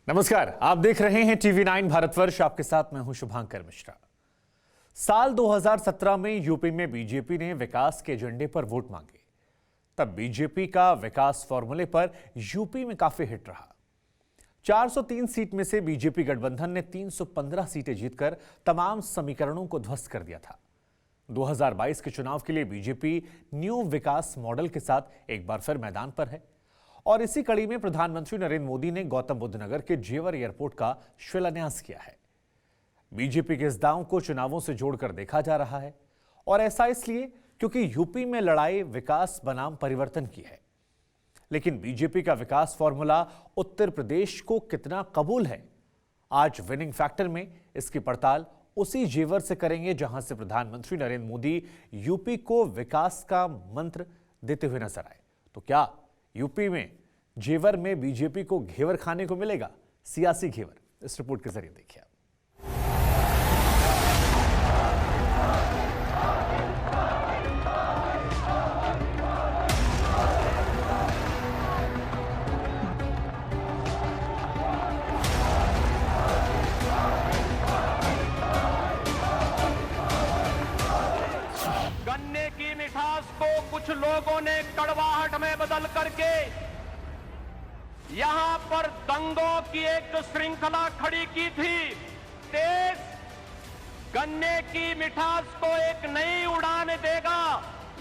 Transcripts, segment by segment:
नमस्कार, आप देख रहे हैं TV9 भारतवर्ष। आपके साथ मैं हूं शुभांकर मिश्रा। साल 2017 में यूपी में बीजेपी ने विकास के एजेंडे पर वोट मांगे। तब बीजेपी का विकास फॉर्मूले पर यूपी में काफी हिट रहा। 403 सीट में से बीजेपी गठबंधन ने 315 सीटें जीतकर तमाम समीकरणों को ध्वस्त कर दिया था। 2022 के चुनाव के लिए बीजेपी न्यू विकास मॉडल के साथ एक बार फिर मैदान पर है और इसी कड़ी में प्रधानमंत्री नरेंद्र मोदी ने गौतम बुद्ध नगर के जेवर एयरपोर्ट का शिलान्यास किया है। बीजेपी के इस दांव को चुनावों से जोड़कर देखा जा रहा है और ऐसा इसलिए क्योंकि यूपी में लड़ाई विकास बनाम परिवर्तन की है। लेकिन बीजेपी का विकास फॉर्मूला उत्तर प्रदेश को कितना कबूल है, आज विनिंग फैक्टर में इसकी पड़ताल उसी जेवर से करेंगे जहां से प्रधानमंत्री नरेंद्र मोदी यूपी को विकास का मंत्र देते हुए नजर आए। तो क्या यूपी में जेवर में बीजेपी को घेवर खाने को मिलेगा? सियासी घेवर, इस रिपोर्ट के जरिए देखिए। गन्ने की मिठास को कुछ लोगों ने कड़वाहट में बदल करके यहां पर दंगों की एक श्रृंखला खड़ी की थी। देश गन्ने की मिठास को एक नई उड़ान देगा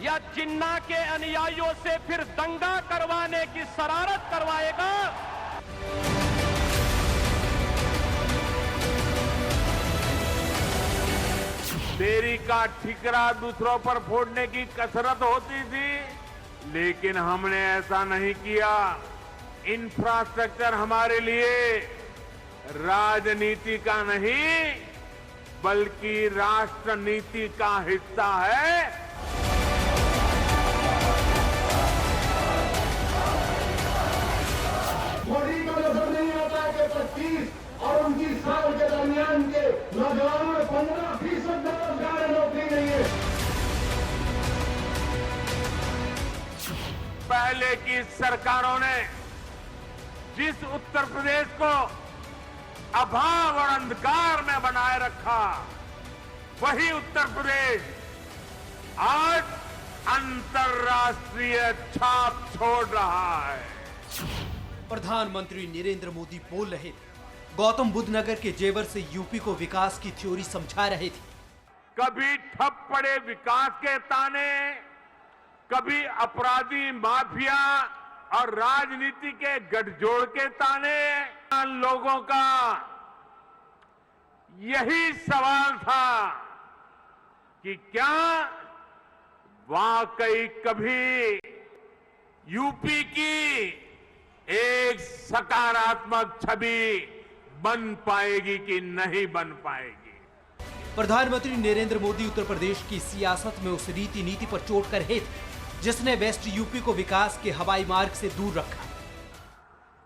या जिन्ना के अनुयायियों से फिर दंगा करवाने की शरारत करवाएगा? देरी का ठिकरा दूसरों पर फोड़ने की कसरत होती थी, लेकिन हमने ऐसा नहीं किया। इंफ्रास्ट्रक्चर हमारे लिए राजनीति का नहीं बल्कि राष्ट्र नीति का हिस्सा है। मोदी को नजर नहीं आता कि 25 और 29 साल के दरमियान के नौजवानों में 15% बेरोजगार नौकरी नहीं है। पहले की सरकारों ने जिस उत्तर प्रदेश को अभाव और अंधकार में बनाए रखा, वही उत्तर प्रदेश आज अंतर्राष्ट्रीय छाप छोड़ रहा है। प्रधानमंत्री नरेंद्र मोदी बोल रहे थे, गौतम बुद्ध नगर के जेवर से यूपी को विकास की थ्योरी समझा रहे थे। कभी ठप पड़े विकास के ताने, कभी अपराधी माफिया और राजनीति के गठजोड़ के ताने। लोगों का यही सवाल था कि क्या वाकई कभी यूपी की एक सकारात्मक छवि बन पाएगी कि नहीं बन पाएगी? प्रधानमंत्री नरेंद्र मोदी उत्तर प्रदेश की सियासत में उस नीति पर चोट कर रहे थे जिसने वेस्ट यूपी को विकास के हवाई मार्ग से दूर रखा।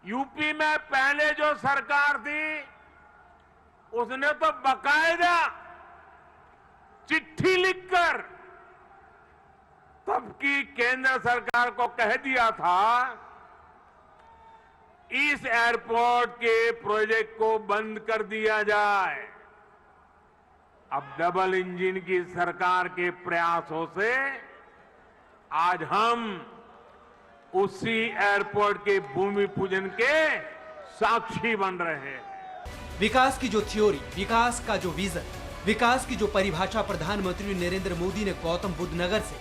यूपी में पहले जो सरकार थी उसने तो बकायदा चिट्ठी लिखकर तब की केंद्र सरकार को कह दिया था इस एयरपोर्ट के प्रोजेक्ट को बंद कर दिया जाए। अब डबल इंजन की सरकार के प्रयासों से आज हम उसी एयरपोर्ट के भूमि पूजन के साक्षी बन रहे हैं। विकास की जो थ्योरी, विकास का जो विजन, विकास की जो परिभाषा प्रधानमंत्री नरेंद्र मोदी ने गौतम बुद्ध नगर से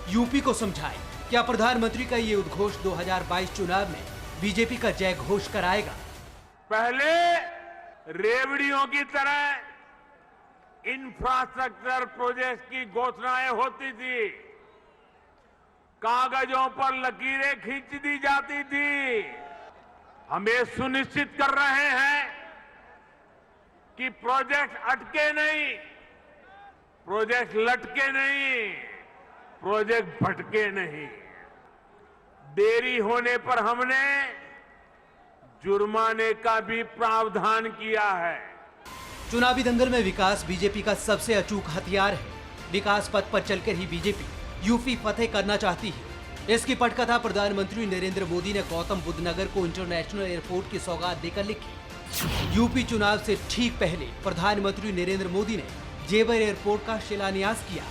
यूपी को समझाई, क्या प्रधानमंत्री का ये उद्घोष 2022 चुनाव में बीजेपी का जय घोष कराएगा? पहले रेवड़ियों की तरह इंफ्रास्ट्रक्चर प्रोजेक्ट की घोषणाएं होती थी, कागजों पर लकीरें खींच दी जाती थी। हम ये सुनिश्चित कर रहे हैं कि प्रोजेक्ट अटके नहीं, प्रोजेक्ट लटके नहीं, प्रोजेक्ट भटके नहीं। देरी होने पर हमने जुर्माने का भी प्रावधान किया है। चुनावी दंगल में विकास बीजेपी का सबसे अचूक हथियार है। विकास पथ पर चलकर ही बीजेपी यूपी फतेह करना चाहती है। इसकी पटकथा प्रधानमंत्री नरेंद्र मोदी ने गौतम बुद्ध नगर को इंटरनेशनल एयरपोर्ट की सौगात देकर लिखी। यूपी चुनाव से ठीक पहले प्रधानमंत्री नरेंद्र मोदी ने जेवर एयरपोर्ट का शिलान्यास किया।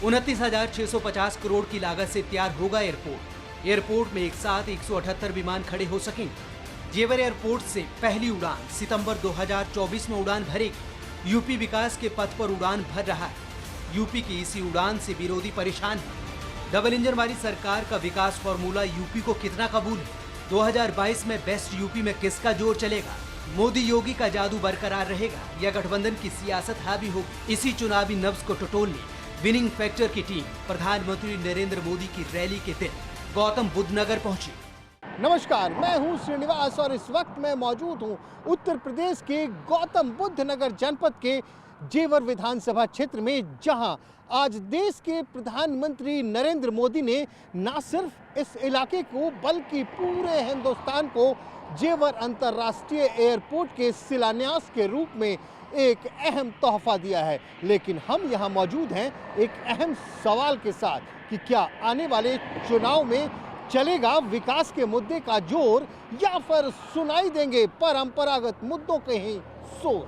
29,650 करोड़ की लागत से तैयार होगा एयरपोर्ट। एयरपोर्ट में एक साथ 178 विमान खड़े हो सकेंगे। जेवर एयरपोर्ट से पहली उड़ान सितंबर 2024 में उड़ान भरेगी। यूपी विकास के पथ पर उड़ान भर रहा है। यूपी की इसी उड़ान से विरोधी परेशान है। डबल इंजन वाली सरकार का विकास फॉर्मूला यूपी को कितना कबूल है? 2022 में बेस्ट यूपी में किसका जोर चलेगा? मोदी योगी का जादू बरकरार रहेगा या गठबंधन की सियासत हावी होगी? इसी चुनावी नब्ज को टटोलने विनिंग फैक्टर की टीम प्रधानमंत्री नरेंद्र मोदी की रैली के दिन गौतम बुद्ध नगर पहुंची। नमस्कार, मैं हूं श्रीनिवास और इस वक्त मैं मौजूद हूं उत्तर प्रदेश के गौतम बुद्ध नगर जनपद के जेवर विधानसभा क्षेत्र में, जहां आज देश के प्रधानमंत्री नरेंद्र मोदी ने न सिर्फ इस इलाके को बल्कि पूरे हिंदुस्तान को जेवर अंतर्राष्ट्रीय एयरपोर्ट के शिलान्यास के रूप में एक अहम तोहफा दिया है। लेकिन हम यहाँ मौजूद हैं एक अहम सवाल के साथ कि क्या आने वाले चुनाव में चलेगा विकास के मुद्दे का जोर या फिर सुनाई देंगे परंपरागत मुद्दों के ही शोर।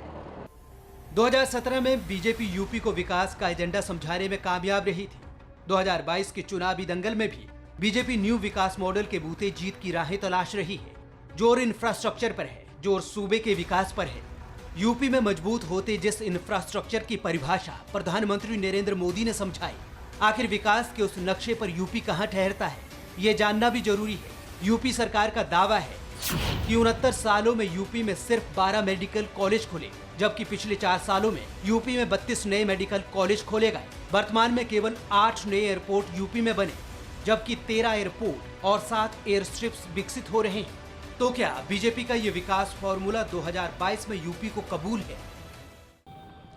2017 में बीजेपी यूपी को विकास का एजेंडा समझाने में कामयाब रही थी। 2022 के चुनावी दंगल में भी बीजेपी न्यू विकास मॉडल के बूते जीत की राहें तलाश रही है। जोर इंफ्रास्ट्रक्चर पर है, जोर सूबे के विकास पर है। यूपी में मजबूत होते जिस इंफ्रास्ट्रक्चर की परिभाषा प्रधानमंत्री नरेंद्र मोदी ने समझाई, आखिर विकास के उस नक्शे पर यूपी कहां ठहरता है, ये जानना भी जरूरी है। यूपी सरकार का दावा है कि 69 सालों में यूपी में सिर्फ 12 मेडिकल कॉलेज खुले, जबकि पिछले 4 सालों में यूपी में 32 नए मेडिकल कॉलेज खोले गए। वर्तमान में केवल 8 नए एयरपोर्ट यूपी में बने, जबकि 13 एयरपोर्ट और 7 एयर स्ट्रिप्स विकसित हो रहे हैं। तो क्या बीजेपी का ये विकास फॉर्मूला 2022 में यूपी को कबूल है?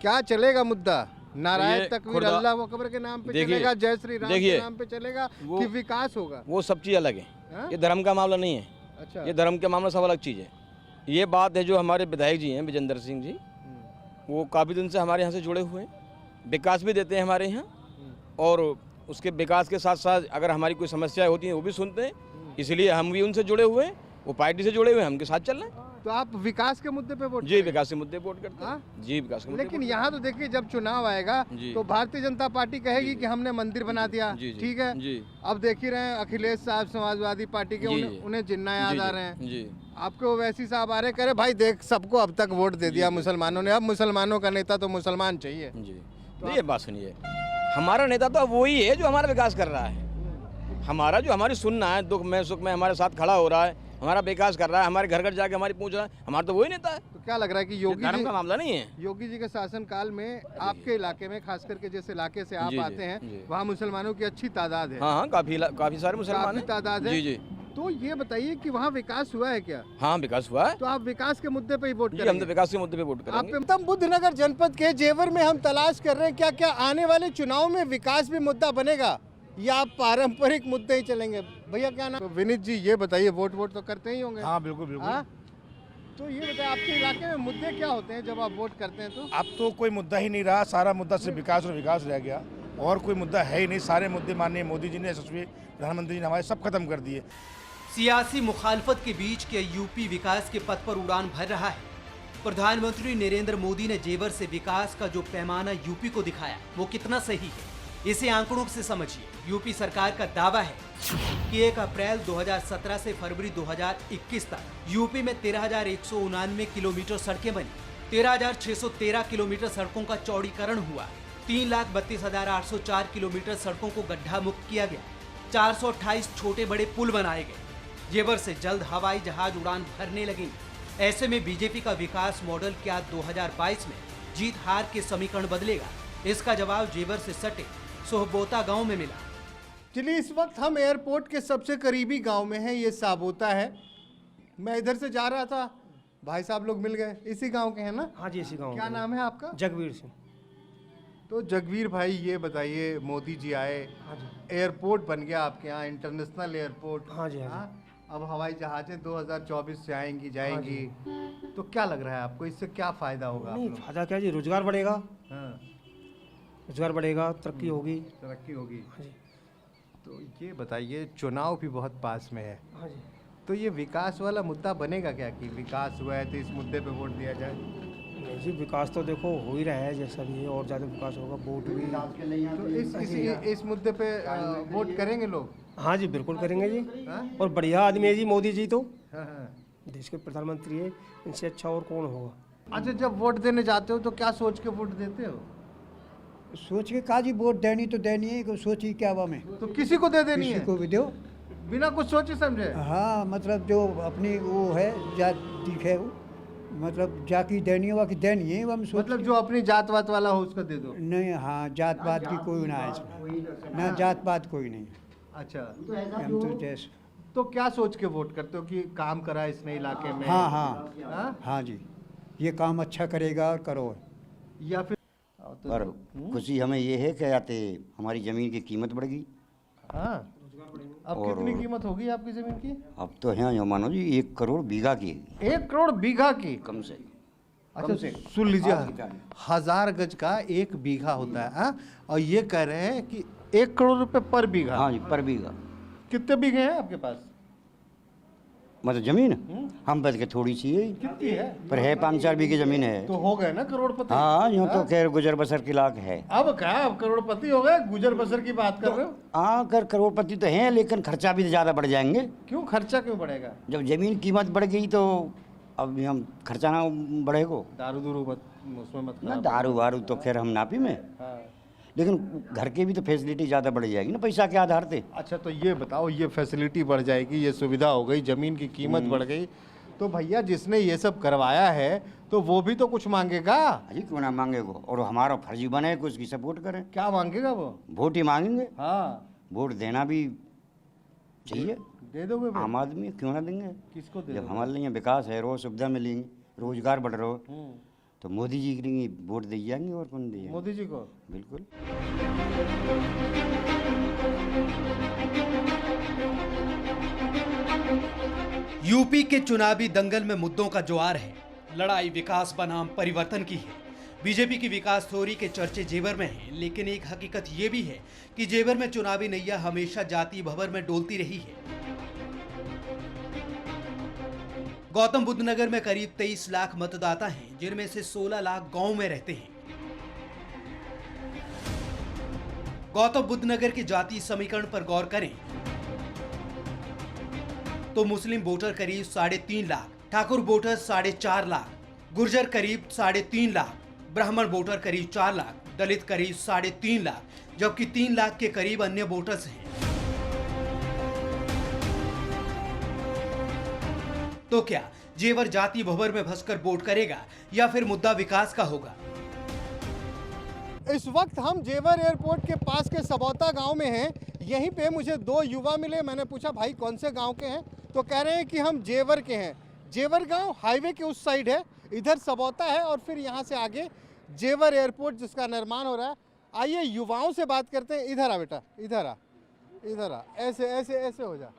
क्या चलेगा मुद्दा? नारायण तकवीर अल्लाह वो कब्र के नाम पे चलेगा, जय श्री राम के नाम पे चलेगा कि विकास होगा? वो सब चीज़ अलग है। ये धर्म का मामला नहीं है। अच्छा, ये धर्म का मामला सब अलग चीज़ है। ये बात है जो हमारे विधायक जी हैं विजेंद्र सिंह जी, वो काफ़ी दिन से हमारे यहाँ से जुड़े हुए हैं, विकास भी देते हैं हमारे यहाँ, और उसके विकास के साथ साथ अगर हमारी कोई समस्याएं होती हैं वो भी सुनते हैं। इसलिए हम भी उनसे जुड़े हुए हैं, वो पार्टी से जुड़े हुए हैं, हम के साथ चल रहे हैं। तो आप विकास के मुद्दे पे वोट? जी, विकास के मुद्दे पे वोट करते हैं। जी, विकास के मुद्दे। लेकिन यहाँ तो देखिए जब चुनाव आएगा तो भारतीय जनता पार्टी कहेगी कि हमने मंदिर बना दिया, ठीक है जी। अब देख ही रहे हैं अखिलेश साहब समाजवादी पार्टी के, उन्हें जिन्ना याद आ रहे हैं जी। आपको वैसी साहब आ रहे, करे भाई देख सबको अब तक वोट दे दिया मुसलमानों ने, अब मुसलमानों का नेता तो मुसलमान चाहिए जी। तो ये बात सुनिए, हमारा नेता तो वही है जो हमारा विकास कर रहा है। हमारा जो हमारी सुनना है, दुख में सुख में हमारे साथ खड़ा हो रहा है, हमारा विकास कर रहा है, हमारे घर घर जाके हमारी पूछ रहा है, हमारा तो वही नेता है। तो क्या लग रहा है कि योगी धर्म का मामला नहीं है? योगी जी के शासन काल में आपके इलाके में, खास करके जिस इलाके से आप आते हैं, वहाँ मुसलमानों की अच्छी तादाद है? हाँ, काफी सारे मुसलमान हैं, तादाद है जी। तो ये बताइए कि वहाँ विकास हुआ है क्या? हाँ, विकास हुआ है। तो आप विकास के मुद्दे पे ही वोट करेंगे? हम तो विकास के मुद्दे पे वोट करेंगे। गौतम बुद्ध नगर जनपद के जेवर में हम तलाश कर रहे हैं क्या क्या आने वाले चुनाव में विकास भी मुद्दा बनेगा या पारंपरिक मुद्दे ही चलेंगे? भैया क्या नाम? तो विनीत जी ये बताइए, वोट तो करते ही होंगे? हाँ, बिल्कुल। तो ये बताइए आपके इलाके में मुद्दे क्या होते हैं जब आप वोट करते हैं? तो अब तो कोई मुद्दा ही नहीं रहा, सारा मुद्दा सिर्फ विकास और विकास रह गया, और कोई मुद्दा है ही नहीं। सारे मुद्दे माननीय मोदी जी ने, यशस्वी प्रधानमंत्री जी ने हमारे सब खत्म कर दिए। सियासी मुखालफत के बीच के यूपी विकास के पथ पर उड़ान भर रहा है। प्रधानमंत्री नरेंद्र मोदी ने जेवर से विकास का जो पैमाना यूपी को दिखाया वो कितना सही है, इसे आंकड़ों से समझिए। यूपी सरकार का दावा है कि 1 अप्रैल 2017 से फरवरी 2021 तक यूपी में 13,199 किलोमीटर सड़कें बनी, 13,613 किलोमीटर सड़कों का चौड़ीकरण हुआ, 3,32,804 किलोमीटर सड़कों को गड्ढा मुक्त किया गया, 428 छोटे बड़े पुल बनाए गए। जेवर से जल्द हवाई जहाज उड़ान भरने लगेंगे। ऐसे में बीजेपी का विकास मॉडल क्या 2022 में जीत हार के समीकरण बदलेगा? इसका जवाब जेवर से सटे सोहबोता गांव में मिला। चलिए, इस वक्त हम एयरपोर्ट के सबसे करीबी गांव में हैं, ये साबोता है। मैं इधर से जा रहा था, भाई साहब लोग मिल गए। इसी गांव के हैं ना? हाँ जी, इसी गांव। क्या नाम है आपका? जगवीर सिंह। तो जगवीर भाई ये बताइए, मोदी जी आए, हाँ जी, एयरपोर्ट बन गया आपके यहाँ, इंटरनेशनल एयरपोर्ट। हाँ जी, हाँ जी। अब हवाई जहाजें 2024 से आएंगी जाएंगी, तो क्या लग रहा है आपको, इससे क्या फायदा होगा? नहीं, फायदा क्या जी, रोजगार बढ़ेगा। हाँ, रोजगार बढ़ेगा, तरक्की होगी। तरक्की होगी। हाँ जी, तो ये बताइए, चुनाव भी बहुत पास में है, हाँ जी। तो तो ये विकास वाला मुद्दा बनेगा क्या कि विकास हुआ है तो इस मुद्दे पे वोट दिया जाए? नहीं जी, विकास तो देखो हो ही रहा है जैसा भी है, और ज़्यादा विकास होगा, वोट भी। तो इस मुद्दे पे वोट करेंगे लोग? हाँ जी, बिल्कुल करेंगे जी। हाँ? और बढ़िया आदमी है जी मोदी जी तो, हाँ, हाँ। देश के प्रधानमंत्री है, इनसे अच्छा और कौन होगा। अच्छा, जब वोट देने जाते हो तो क्या सोच के वोट देते हो? सोच के काजी वोट देनी तो देनी है, को सोची क्या हवा में तो किसी को दे देनी किसी है को भी दो। बिना कुछ सोचे समझे? हाँ, मतलब जो अपनी वो है जाति है वो, मतलब जाकी देनी है की देनी है, वो हम सोच मतलब जो अपनी जात वात वाला हो उसको दे दो। नहीं। हाँ, जात पात की कोई ना है इसमें, ना जात पात कोई नहीं। अच्छा, हम तो जैसे तो क्या सोच के वोट करते हो कि काम करा इसने इलाके में? हाँ हाँ हाँ? हाँ जी, ये काम अच्छा करेगा और करो। या फिर पर खुशी हमें ये है कि आते हमारी ज़मीन की कीमत बढ़ गई। हाँ, अब और- कितनी कीमत होगी आपकी जमीन की? अब तो है यो मानो जी 1 करोड़ बीघा की है, 1 करोड़ बीघा की? कम से। अच्छा, सुन लीजिए, 1000 गज का 1 बीघा होता है। हाँ? और ये कह रहे हैं कि 1 करोड़ रुपए पर बीघा। हाँ जी, पर बीघा। कितने बीघे हैं आपके पास? मतलब ज़मीन हम बच के थोड़ी सी है, कितनी है? पर है 5-4 बीघे ज़मीन है। तो हो गए ना करोड़पति। हाँ, यूँ तो खैर गुजर बसर की लाख है। अब क्या, अब करोड़पति हो गए? गुजर बसर की बात कर रहे हो? हाँ, कर करोड़पति तो हैं, लेकिन खर्चा भी ज़्यादा बढ़ जाएंगे। क्यों खर्चा क्यों बढ़ेगा? जब ज़मीन कीमत बढ़ गई तो अब हम खर्चा ना बढ़ेगा। दारू दूरू मत उसमें मत ना खराब। दारू वारू तो खैर हम नापी में, हाँ। लेकिन घर की भी तो फैसिलिटी ज़्यादा बढ़ जाएगी ना पैसा के आधार पे। अच्छा, तो ये बताओ, ये फैसिलिटी बढ़ जाएगी, ये सुविधा हो गई, जमीन की कीमत बढ़ गई, तो भैया जिसने ये सब करवाया है तो वो भी तो कुछ मांगेगा। अजी क्यों ना मांगेगा, और हमारा फर्जी बने कि उसकी सपोर्ट करें। क्या मांगेगा वो? वोट ही मांगेंगे। हाँ, वोट देना भी चाहिए, दे दोगे भाई? आम आदमी है, क्यों ना देंगे। किसको दे जब दोगे? हमारे लिए विकास है, रोज सुविधा मिलेंगी, रोजगार बढ़ रहा हो, तो मोदी जी के लिए वोट दे जाएंगे, और कौन दे मोदी जी को? बिल्कुल। यूपी के चुनावी दंगल में मुद्दों का ज्वार है। लड़ाई विकास बनाम परिवर्तन की है। बीजेपी की विकास थ्योरी के चर्चे जेवर में हैं, लेकिन एक हकीकत ये भी है कि जेवर में चुनावी नैया हमेशा जाति भंवर में डोलती रही है। गौतम बुद्ध नगर में करीब 23 लाख मतदाता हैं, जिनमें से 16 लाख गांव में रहते हैं। गौतम बुद्ध नगर के जाति समीकरण पर गौर करें तो मुस्लिम वोटर करीब 3.5 लाख, ठाकुर वोटर 4.5 लाख, गुर्जर करीब 3.5 लाख, ब्राह्मण वोटर करीब 4 लाख, दलित करीब 3.5 लाख, जबकि 3 लाख के करीब अन्य वोटर्स हैं। तो क्या जेवर जाति भंवर में फंसकर वोट करेगा या फिर मुद्दा विकास का होगा? इस वक्त हम जेवर एयरपोर्ट के पास के सबौता गांव में हैं। यहीं पे मुझे 2 युवा मिले। मैंने पूछा भाई कौन से गांव के हैं, तो कह रहे हैं कि हम जेवर के हैं। जेवर गांव हाईवे के उस साइड है, इधर सबौता है और फिर यहाँ से आगे जेवर एयरपोर्ट जिसका निर्माण हो रहा है। आइए युवाओं से बात करते हैं। इधर आ बेटा, इधर आ, इधर आ, ऐसे ऐसे ऐसे हो जा,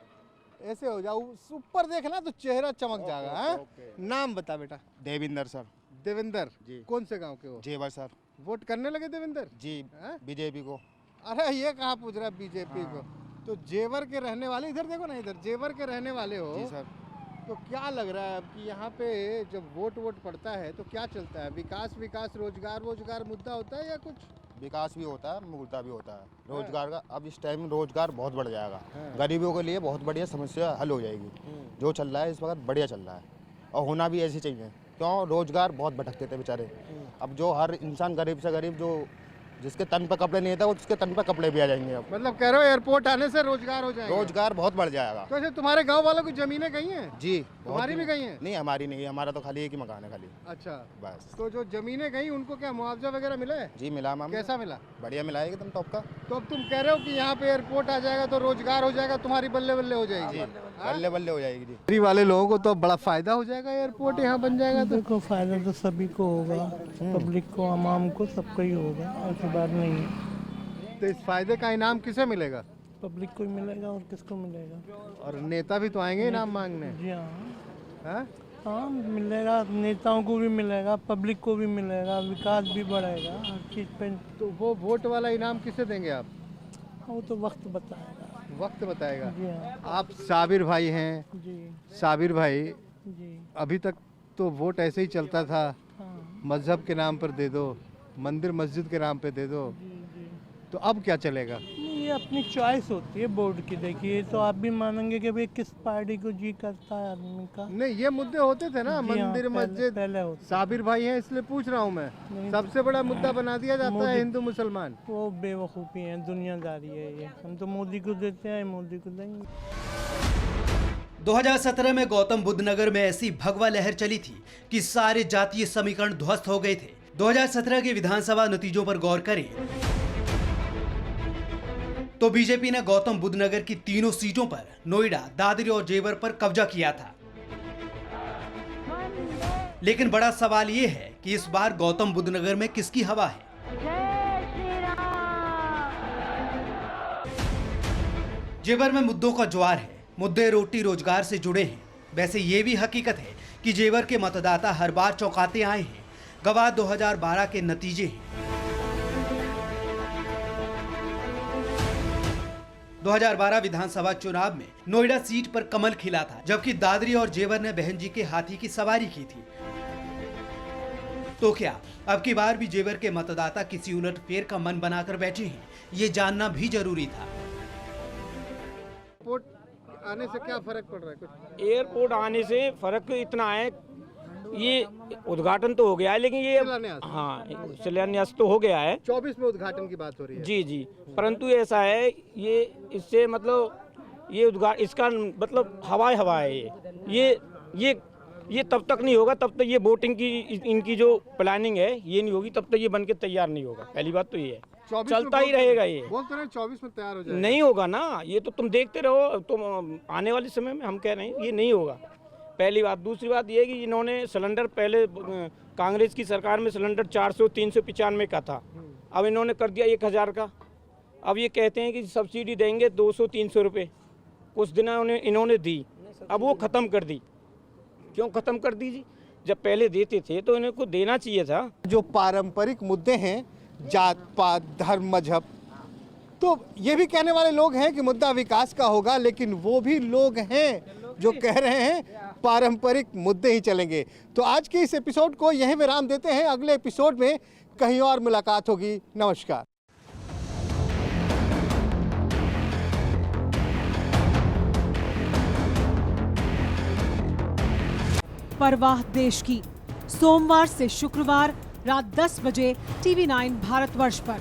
ऐसे हो जाओ, ऊपर देखना तो चेहरा चमक जाएगा। हैं? नाम बता बेटा। देविंदर सर। देवेंद्र जी। कौन से गांव के हो? जेवर सर। वोट करने लगे देवेंद्र? जी, हैं? बीजेपी को। अरे ये कहाँ पूछ रहा है बीजेपी को? तो जेवर के रहने वाले, इधर देखो ना, इधर जेवर के रहने वाले हो। जी सर। तो क्या लग रहा है अब कि यहाँ पे जब वोट पड़ता है तो क्या चलता है? विकास, रोजगार मुद्दा होता है या कुछ? विकास भी होता है, मुद्दा भी होता है रोजगार का। अब इस टाइम रोजगार बहुत बढ़ जाएगा, गरीबों के लिए बहुत बढ़िया समस्या हल हो जाएगी। जो चल रहा है इस वक्त बढ़िया चल रहा है, और होना भी ऐसे चाहिए। क्यों? रोजगार बहुत भटकते थे बेचारे। अब जो हर इंसान गरीब से गरीब, जो जिसके तन पर कपड़े नहीं था, वो उसके तन पर कपड़े भी आ जाएंगे। अब मतलब कह रहे हो एयरपोर्ट आने से रोजगार हो जाएगा? रोजगार बहुत बढ़ जाएगा। तो ऐसे तुम्हारे गांव वालों की जमीनें गई हैं? जी। तुम्हारी भी गई हैं? नहीं, हमारी नहीं है, हमारा तो खाली एक ही मकान है खाली। अच्छा, बस। तो जो जमीनें गई उनको क्या मुआवजा वगैरह मिला है? जी मिला मैम। कैसा मिला? बढ़िया मिला है एकदम टॉप का। तो अब तुम कह रहे हो कि यहाँ पे एयरपोर्ट आ जाएगा तो रोजगार हो जाएगा, तुम्हारी बल्ले बल्ले हो जाएगी। बल्ले बल्ले हो जाएगी जी। फ्री वाले लोगों को तो बड़ा फायदा हो जाएगा, एयरपोर्ट यहाँ बन जाएगा तो। देखो फायदा तो सभी को होगा, पब्लिक को, आवाम को, सबको ही होगा, ऐसी बात नहीं है। तो इस फायदे का इनाम किसे मिलेगा? पब्लिक को ही मिलेगा और किसको मिलेगा? और नेता भी तो आएंगे इनाम मांगने। जी हाँ, हाँ? हाँ मिलेगा, नेताओं को भी मिलेगा, पब्लिक को भी मिलेगा, विकास भी बढ़ेगा, हर चीज़ पे। तो वो वोट वाला इनाम किसे देंगे आप? वो तो वक्त बताएगा। वक्त बताएगा। जी हाँ आप साबिर भाई हैं। जी साबिर भाई, जी अभी तक तो वोट ऐसे ही चलता था, हाँ मजहब के नाम पर दे दो, मंदिर मस्जिद के नाम पे दे दो, जी जी। तो अब क्या चलेगा? ये अपनी चॉइस होती है बोर्ड की। देखिए तो आप भी मानेंगे कि भाई किस पार्टी को जी करता है आदमी का। नहीं, ये मुद्दे होते थे ना, जी हाँ, मंदिर मस्जिद। पहले होता। साबिर भाई हैं इसलिए पूछ रहा हूँ मैं। नहीं, सबसे बड़ा मुद्दा बना दिया जाता है मोदी- हिंदू मुसलमान। वो बेवकूफ़ी है, दुनियादारी है ये। हम तो मोदी को देते हैं, मोदी को देंगे। 2017 में गौतम बुद्ध नगर में ऐसी भगवा लहर चली थी कि सारे जातीय समीकरण ध्वस्त हो गए थे। 2017 के विधानसभा नतीजों पर गौर करें तो बीजेपी ने गौतम बुद्ध नगर की तीनों सीटों पर नोएडा, दादरी और जेवर पर कब्जा किया था। लेकिन बड़ा सवाल ये है कि इस बार गौतम बुद्ध नगर में किसकी हवा है? जेवर में मुद्दों का ज्वार है। मुद्दे रोटी रोजगार से जुड़े हैं। वैसे ये भी हकीकत है कि जेवर के मतदाता हर बार चौंकाते आए हैं। गवाह 2012 के नतीजे हैं। 2012 विधानसभा चुनाव में नोएडा सीट पर कमल खिला था, जबकि दादरी और जेवर ने बहन जी के हाथी की सवारी की थी। तो क्या अब की बार भी जेवर के मतदाता किसी उलटफेर का मन बनाकर बैठे हैं? ये जानना भी जरूरी था। वोट आने से क्या फर्क पड़ रहा है? कुछ एयरपोर्ट आने से फर्क इतना है, ये उद्घाटन तो हो गया है, लेकिन ये शिलान्यास। हाँ शिलान्यास तो हो गया है 24 में उद्घाटन की बात हो रही है। जी जी, परंतु ऐसा है ये इससे मतलब ये इसका मतलब हवा है ये तब तक नहीं होगा, तब तक ये वोटिंग की इनकी जो प्लानिंग है ये नहीं होगी, तब तक ये बन के तैयार नहीं होगा। पहली बात तो ये है, चलता ही रहेगा ये। बोल तो रहे 24 में तैयार हो जाएगा। नहीं होगा ना, ये तो तुम देखते रहो, तुम आने वाले समय में हम कह रहे हैं ये नहीं होगा। पहली बात। दूसरी बात ये है कि इन्होंने सिलेंडर पहले कांग्रेस की सरकार में सिलेंडर 400 395 का था, अब इन्होंने कर दिया 1000 का। अब ये कहते हैं कि सब्सिडी देंगे 200-300 रुपये, कुछ दिन इन्होंने दी, अब वो ख़त्म कर दी। क्यों ख़त्म कर दी जी? जब पहले देते थे तो इन्हें को देना चाहिए था। जो पारंपरिक मुद्दे हैं, जात पात धर्म मजहब, तो ये भी कहने वाले लोग हैं कि मुद्दा विकास का होगा, लेकिन वो भी लोग हैं जो कह रहे हैं पारंपरिक मुद्दे ही चलेंगे। तो आज के इस एपिसोड को यहीं विराम देते हैं। अगले एपिसोड में कहीं और मुलाकात होगी। नमस्कार। परवाह देश की, सोमवार से शुक्रवार रात 10 बजे TV9 भारतवर्ष पर।